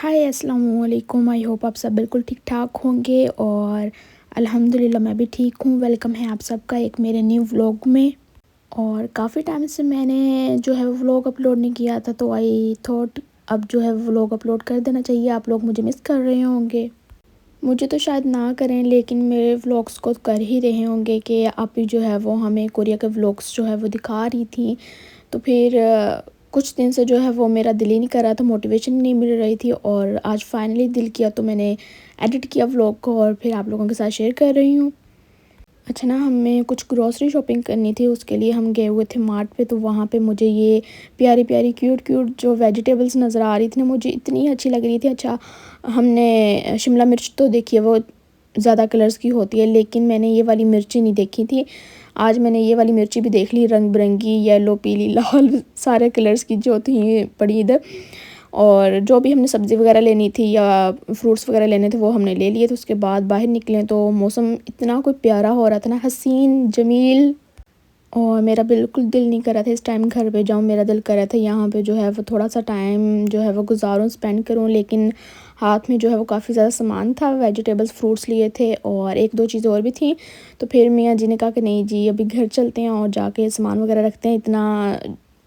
हाय अस्सलाम वालेकुम। I hope आप सब बिल्कुल ठीक ठाक होंगे और अल्हम्दुलिल्लाह मैं भी ठीक हूँ। वेलकम है आप सबका एक मेरे न्यू व्लॉग में। और काफ़ी टाइम से मैंने जो है व्लॉग अपलोड नहीं किया था, तो आई थॉट अब जो है व्लॉग अपलोड कर देना चाहिए। आप लोग मुझे मिस कर रहे होंगे, मुझे तो शायद ना करें लेकिन मेरे व्लॉग्स को कर ही रहे होंगे कि आप ही जो है वो हमें कोरिया के व्लॉग्स जो है वो दिखा रही थी। तो फिर कुछ दिन से जो है वो मेरा दिल ही नहीं कर रहा था, मोटिवेशन नहीं मिल रही थी और आज फाइनली दिल किया तो मैंने एडिट किया व्लॉग को और फिर आप लोगों के साथ शेयर कर रही हूँ। अच्छा ना, हमें कुछ ग्रॉसरी शॉपिंग करनी थी, उसके लिए हम गए हुए थे मार्ट पे। तो वहाँ पे मुझे ये प्यारी प्यारी क्यूट क्यूट जो वेजिटेबल्स नज़र आ रही थी ना, मुझे इतनी अच्छी लग रही थी। अच्छा, हमने शिमला मिर्च तो देखी है, वो ज़्यादा कलर्स की होती है, लेकिन मैंने ये वाली मिर्ची नहीं देखी थी। आज मैंने ये वाली मिर्ची भी देख ली, रंग बिरंगी, येलो, पीली, लाल, सारे कलर्स की जो थी पड़ी इधर। और जो भी हमने सब्ज़ी वगैरह लेनी थी या फ्रूट्स वगैरह लेने थे वो हमने ले लिए। तो उसके बाद बाहर निकले तो मौसम इतना कोई प्यारा हो रहा था ना, हसीन जमील। और मेरा बिल्कुल दिल नहीं कर रहा था इस टाइम घर पे जाऊँ, मेरा दिल कर रहा था यहाँ पे जो है वो थोड़ा सा टाइम जो है वो गुजारूँ, स्पेंड करूँ। लेकिन हाथ में जो है वो काफ़ी ज़्यादा सामान था, वेजिटेबल्स, फ्रूट्स लिए थे और एक दो चीज़ें और भी थी। तो फिर मियाँ जी ने कहा कि नहीं जी, अभी घर चलते हैं और जाके सामान वगैरह रखते हैं, इतना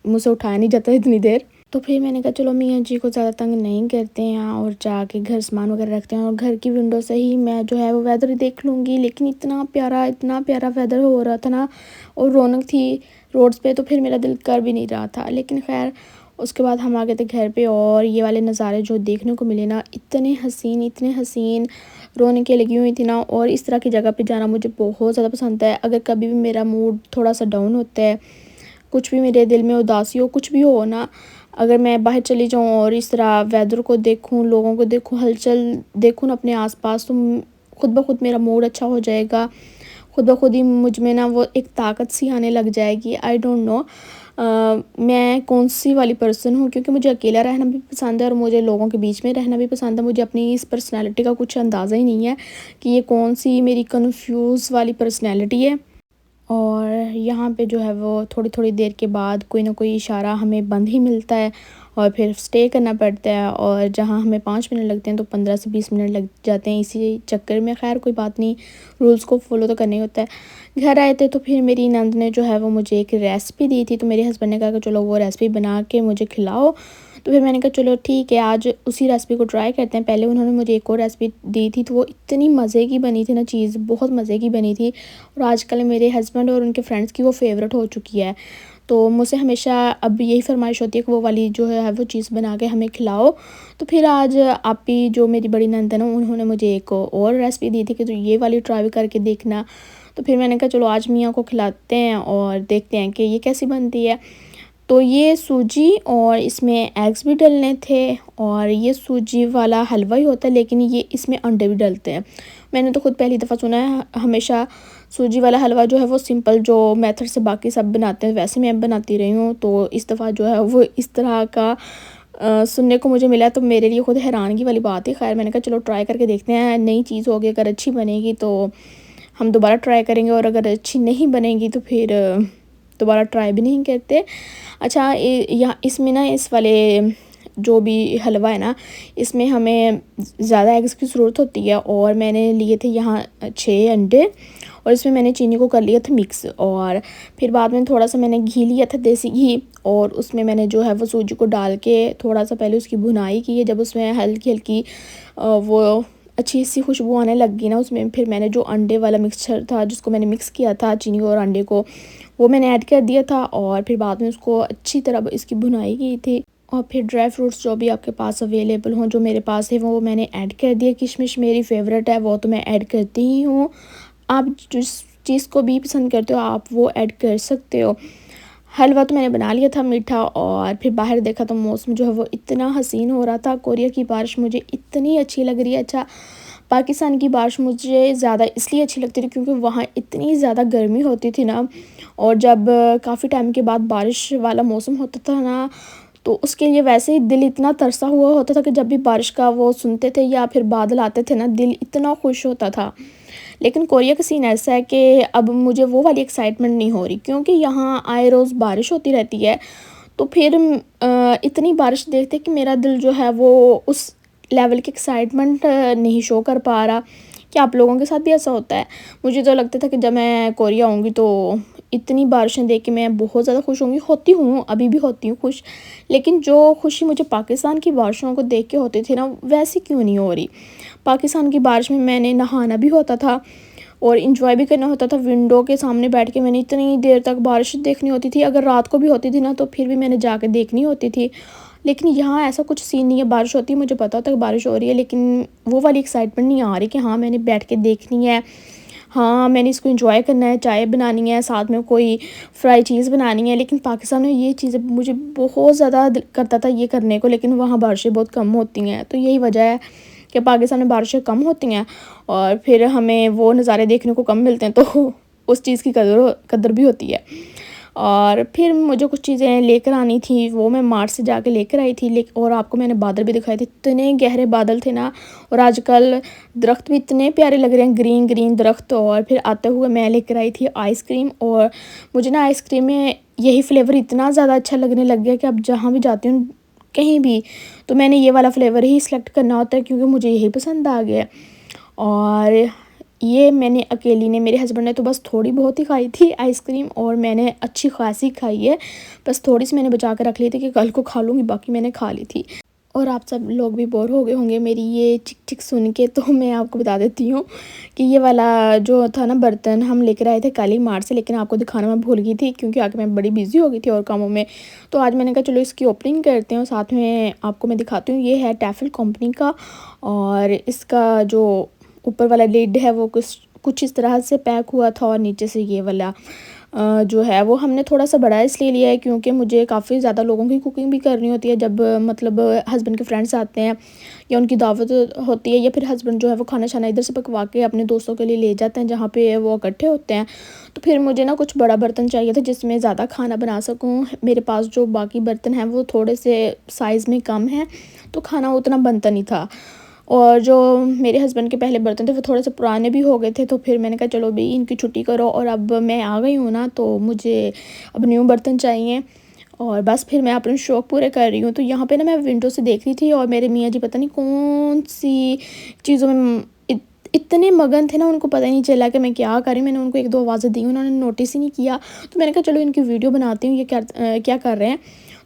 मुझसे उठाया नहीं जाता इतनी देर। तो फिर मैंने कहा चलो मियाँ जी को ज़्यादा तंग नहीं करते हैं और जाके घर सामान वगैरह रखते हैं और घर की विंडो से ही मैं जो है वो वेदर देख लूँगी। लेकिन इतना प्यारा वेदर हो रहा था ना और रौनक थी रोड्स पे, तो फिर मेरा दिल कर भी नहीं रहा था। लेकिन खैर उसके बाद हम आ गए थे घर पे और ये वाले नज़ारे जो देखने को मिले ना, इतने हसीन रौनकें लगी हुई थी ना। और इस तरह की जगह पे जाना मुझे बहुत ज़्यादा पसंद है। अगर कभी भी मेरा मूड थोड़ा सा डाउन होता है, कुछ भी मेरे दिल में उदासी हो, कुछ भी हो ना, अगर मैं बाहर चली जाऊँ और इस तरह वेदर को देखूँ, लोगों को देखूँ, हलचल देखूँ ना अपने आसपास, तो खुद ब खुद मेरा मूड अच्छा हो जाएगा। खुद ब खुद ही मुझ में ना वो एक ताकत सी आने लग जाएगी। आई डोंट नो मैं कौन सी वाली पर्सन हूँ, क्योंकि मुझे अकेला रहना भी पसंद है और मुझे लोगों के बीच में रहना भी पसंद है। मुझे अपनी इस पर्सनैलिटी का कुछ अंदाज़ा ही नहीं है कि ये कौन सी मेरी कन्फ्यूज़ वाली पर्सनैलिटी है। और यहाँ पे जो है वो थोड़ी थोड़ी देर के बाद कोई ना कोई इशारा हमें बंद ही मिलता है और फिर स्टे करना पड़ता है। और जहाँ हमें 5 मिनट लगते हैं तो 15 से 20 मिनट लग जाते हैं इसी चक्कर में। खैर कोई बात नहीं, रूल्स को फॉलो तो करना ही होता है। घर आए थे तो फिर मेरी नंद ने जो है वो मुझे एक रेसिपी दी थी, तो मेरे हस्बैंड ने कहा कि चलो वो रेसिपी बना के मुझे खिलाओ। तो फिर मैंने कहा चलो ठीक है, आज उसी रेसिपी को ट्राई करते हैं। पहले उन्होंने मुझे एक और रेसिपी दी थी, तो वो इतनी मज़े की बनी थी ना, चीज़ बहुत मज़े की बनी थी और आजकल मेरे हस्बैंड और उनके फ्रेंड्स की वो फेवरेट हो चुकी है। तो मुझसे हमेशा अब यही फरमाइश होती है कि वो वाली जो है वो चीज़ बना के हमें खिलाओ। तो फिर आज आपी जो मेरी बड़ी नंद है ना, उन्होंने मुझे एक और रेसिपी दी थी कि तो ये वाली ट्राई करके देखना। तो फिर मैंने कहा चलो आज मियाँ को खिलाते हैं और देखते हैं कि ये कैसी बनती है। तो ये सूजी और इसमें एग्स भी डलने थे और ये सूजी वाला हलवा ही होता है, लेकिन ये इसमें अंडे भी डलते हैं। मैंने तो खुद पहली दफ़ा सुना है, हमेशा सूजी वाला हलवा जो है वो सिंपल जो मेथड से बाकी सब बनाते हैं वैसे मैं बनाती रही हूँ। तो इस दफ़ा जो है वो इस तरह का सुनने को मुझे मिला, तो मेरे लिए खुद हैरानगी वाली बात है। खैर मैंने कहा चलो ट्राई करके देखते हैं, नई चीज़ होगी, अगर अच्छी बनेगी तो हम दोबारा ट्राई करेंगे और अगर अच्छी नहीं बनेगी तो फिर दोबारा ट्राई भी नहीं करते। अच्छा, यहाँ इसमें ना इस वाले जो भी हलवा है ना, इसमें हमें ज़्यादा एग्स की ज़रूरत होती है और मैंने लिए थे यहाँ 6 अंडे और इसमें मैंने चीनी को कर लिया था मिक्स। और फिर बाद में थोड़ा सा मैंने घी लिया था, देसी घी, और उसमें मैंने जो है वो सूजी को डाल के थोड़ा सा पहले उसकी भुनाई की है। जब उसमें हल्की हल्की वो अच्छी सी खुशबू आने लग गई ना उसमें, फिर मैंने जो अंडे वाला मिक्सचर था जिसको मैंने मिक्स किया था चीनी और अंडे को, वो मैंने ऐड कर दिया था और फिर बाद में उसको अच्छी तरह इसकी भुनाई की थी। और फिर ड्राई फ्रूट्स जो भी आपके पास अवेलेबल हों, जो मेरे पास है वो मैंने ऐड कर दिया। किशमिश मेरी फेवरेट है, वो तो मैं ऐड करती ही हूँ। आप जिस चीज़ को भी पसंद करते हो आप वो ऐड कर सकते हो। हलवा तो मैंने बना लिया था मीठा और फिर बाहर देखा तो मौसम जो है वो इतना हसीन हो रहा था। कोरिया की बारिश मुझे इतनी अच्छी लग रही है। अच्छा, पाकिस्तान की बारिश मुझे ज़्यादा इसलिए अच्छी लगती थी क्योंकि वहाँ इतनी ज़्यादा गर्मी होती थी ना, और जब काफ़ी टाइम के बाद बारिश वाला मौसम होता था ना, तो उसके लिए वैसे ही दिल इतना तरसा हुआ होता था कि जब भी बारिश का वो सुनते थे या फिर बादल आते थे ना, दिल इतना खुश होता था। लेकिन कोरिया का सीन ऐसा है कि अब मुझे वो वाली एक्साइटमेंट नहीं हो रही, क्योंकि यहाँ आए रोज़ बारिश होती रहती है। तो फिर इतनी बारिश देखते कि मेरा दिल जो है वो उस लेवल की एक्साइटमेंट नहीं शो कर पा रहा। क्या आप लोगों के साथ भी ऐसा होता है? मुझे तो लगता था कि जब मैं कोरिया आऊँगी तो इतनी बारिशें देख के मैं बहुत ज़्यादा खुश होंगी, होती हूँ, अभी भी होती हूँ खुश। लेकिन जो खुशी मुझे पाकिस्तान की बारिशों को देख के होती थी ना, वैसी क्यों नहीं हो रही? पाकिस्तान की बारिश में मैंने नहाना भी होता था और एंजॉय भी करना होता था। विंडो के सामने बैठ के मैंने इतनी देर तक बारिश देखनी होती थी। अगर रात को भी होती थी ना, तो फिर भी मैंने जाके देखनी होती थी। लेकिन यहाँ ऐसा कुछ सीन नहीं है, बारिश होती है, मुझे पता होता है कि बारिश हो रही है, लेकिन वो वाली एक्साइटमेंट नहीं आ रही कि हाँ, मैंने बैठ के देखनी है, हाँ, मैंने इसको एंजॉय करना है, चाय बनानी है, साथ में कोई फ्राई चीज़ बनानी है। लेकिन पाकिस्तान में ये चीज़ें मुझे बहुत ज़्यादा दिल करता था ये करने को, लेकिन वहाँ बारिशें बहुत कम होती हैं। तो यही वजह है कि पाकिस्तान में बारिशें कम होती हैं और फिर हमें वो नज़ारे देखने को कम मिलते हैं, तो उस चीज़ की कदर भी होती है। और फिर मुझे कुछ चीज़ें लेकर आनी थी, वो मैं मार्ट से जाके लेकर आई थी। और आपको मैंने बादल भी दिखाए थे, इतने गहरे बादल थे ना। और आजकल दरख्त भी इतने प्यारे लग रहे हैं, ग्रीन ग्रीन दरख्त। और फिर आते हुए मैं लेकर आई थी आइसक्रीम, और मुझे ना आइसक्रीम में यही फ्लेवर इतना ज़्यादा अच्छा लगने लग गया कि अब जहाँ भी जाती हूँ कहीं भी, तो मैंने ये वाला फ्लेवर ही सिलेक्ट करना होता है, क्योंकि मुझे यही पसंद आ गया। और ये मैंने अकेली ने, मेरे हस्बैंड ने तो बस थोड़ी बहुत ही खाई थी आइसक्रीम, और मैंने अच्छी खासी खाई है। बस थोड़ी सी मैंने बचा कर रख ली थी कि कल को खा लूँगी, बाकी मैंने खा ली थी। और आप सब लोग भी बोर हो गए होंगे मेरी ये चिक चिक सुन के, तो मैं आपको बता देती हूँ कि ये वाला जो था ना बर्तन, हम लेकर आए थे कल ही मार्ट से, लेकिन आपको दिखाना मैं भूल गई थी क्योंकि आगे मैं बड़ी बिजी हो गई थी और कामों में। तो आज मैंने कहा चलो इसकी ओपनिंग करते हैं और साथ में आपको मैं दिखाती हूँ। ये है टैफल कंपनी का, और इसका जो ऊपर वाला लिड है वो कुछ इस तरह से पैक हुआ था, और नीचे से ये वाला जो है वो हमने थोड़ा सा बड़ा इसलिए लिया है क्योंकि मुझे काफ़ी ज़्यादा लोगों की कुकिंग भी करनी होती है। जब मतलब हस्बैंड के फ्रेंड्स आते हैं या उनकी दावत होती है, या फिर हस्बैंड जो है वो खाना शाना इधर से पकवा के अपने दोस्तों के लिए ले जाते हैं जहाँ पे वो इकट्ठे होते हैं। तो फिर मुझे ना कुछ बड़ा बर्तन चाहिए था जिसमें ज़्यादा खाना बना सकूँ। मेरे पास जो बाकी बर्तन हैं वो थोड़े से साइज़ में कम हैं, तो खाना उतना बनता नहीं था। और जो मेरे हस्बैंड के पहले बर्तन थे वो थोड़े से पुराने भी हो गए थे, तो फिर मैंने कहा चलो भाई इनकी छुट्टी करो, और अब मैं आ गई हूँ ना, तो मुझे अब न्यू बर्तन चाहिए। और बस फिर मैं अपने शौक़ पूरे कर रही हूँ। तो यहाँ पे ना मैं विंडो से देख रही थी, और मेरे मियाँ जी पता नहीं कौन सी चीज़ों में इतने मगन थे ना, उनको पता ही नहीं चला कि मैं क्या कर रही हूँ। मैंने उनको एक दो आवाज़ें दी, उन्होंने नोटिस ही नहीं किया। तो मैंने कहा चलो इनकी वीडियो बनाती हूँ, ये क्या कर रहे हैं।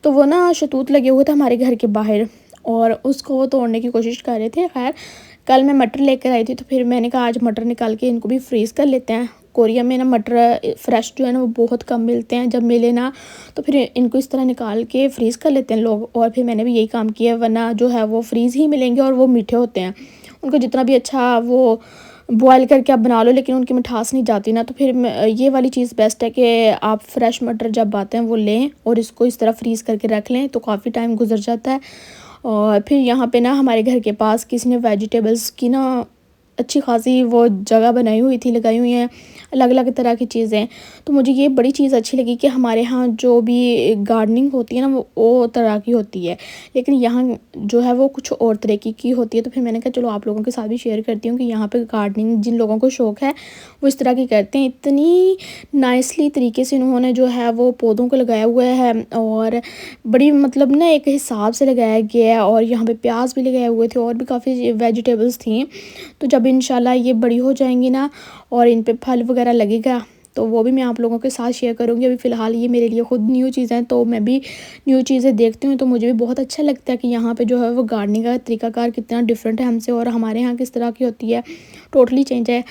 तो वो ना शतूत लगे हुए थे हमारे घर के बाहर, और उसको वो तोड़ने की कोशिश कर रहे थे। खैर कल मैं मटर लेकर आई थी, तो फिर मैंने कहा आज मटर निकाल के इनको भी फ्रीज़ कर लेते हैं। कोरिया में ना मटर फ्रेश जो है ना वो बहुत कम मिलते हैं, जब मिले ना तो फिर इनको इस तरह निकाल के फ्रीज़ कर लेते हैं लोग। और फिर मैंने भी यही काम किया, वरना जो है वो फ्रीज़ ही मिलेंगे और वो मीठे होते हैं। उनको जितना भी अच्छा वो बॉयल करके आप बना लो, लेकिन उनकी मिठास नहीं जाती ना। तो फिर ये वाली चीज़ बेस्ट है कि आप फ्रेश मटर जब आते हैं वो लें और इसको इस तरह फ्रीज़ करके रख लें, तो काफ़ी टाइम गुजर जाता है। और फिर यहाँ पे ना हमारे घर के पास किसी ने वेजिटेबल्स की ना अच्छी खासी वो जगह बनाई हुई थी, लगाई हुई हैं अलग अलग तरह की चीज़ें। तो मुझे ये बड़ी चीज़ अच्छी लगी कि हमारे यहाँ जो भी गार्डनिंग होती है ना वो तरह की होती है, लेकिन यहाँ जो है वो कुछ और तरीके की होती है। तो फिर मैंने कहा चलो आप लोगों के साथ भी शेयर करती हूँ कि यहाँ पे गार्डनिंग जिन लोगों को शौक़ है वो इस तरह की करते हैं। इतनी नाइसली तरीके से इन्होंने जो है वो पौधों को लगाया हुआ है, और बड़ी मतलब ना एक हिसाब से लगाया गया है। और यहाँ पे प्याज भी लगाए हुए थे और भी काफ़ी वेजिटेबल्स थी। तो जब इंशाल्लाह ये बड़ी हो जाएंगी ना और इन पे फल वगैरह लगेगा, तो वो भी मैं आप लोगों के साथ शेयर करूँगी। अभी फ़िलहाल ये मेरे लिए ख़ुद न्यू चीज़ है, तो मैं भी न्यू चीज़ें देखती हूँ, तो मुझे भी बहुत अच्छा लगता है कि यहाँ पे जो है वो गार्डनिंग का तरीक़ाकार कितना डिफरेंट है हमसे, और हमारे यहाँ किस तरह की होती है, टोटली चेंज है।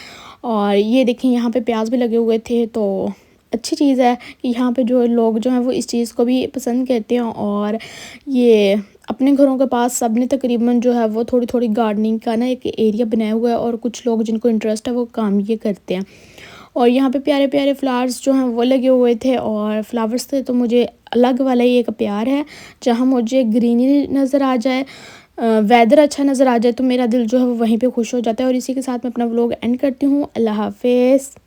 और ये देखिए यहाँ पे प्याज भी लगे हुए थे, तो अच्छी चीज़ है कि यहाँ पे जो लोग जो हैं वो इस चीज़ को भी पसंद करते हैं। और ये अपने घरों के पास सब ने तकरीबन जो है वो थोड़ी थोड़ी गार्डनिंग का ना एक एरिया बनाया हुआ है, और कुछ लोग जिनको इंटरेस्ट है वो काम ये करते हैं। और यहाँ पे प्यारे प्यारे फ्लावर्स जो हैं वो लगे हुए थे, और फ्लावर्स से तो मुझे अलग वाला ही एक प्यार है। जहाँ मुझे ग्रीनरी नज़र आ जाए, वेदर अच्छा नज़र आ जाए, तो मेरा दिल जो है वो वहीं पे खुश हो जाता है। और इसी के साथ मैं अपना व्लॉग एंड करती हूँ। अल्लाह हाफिज़।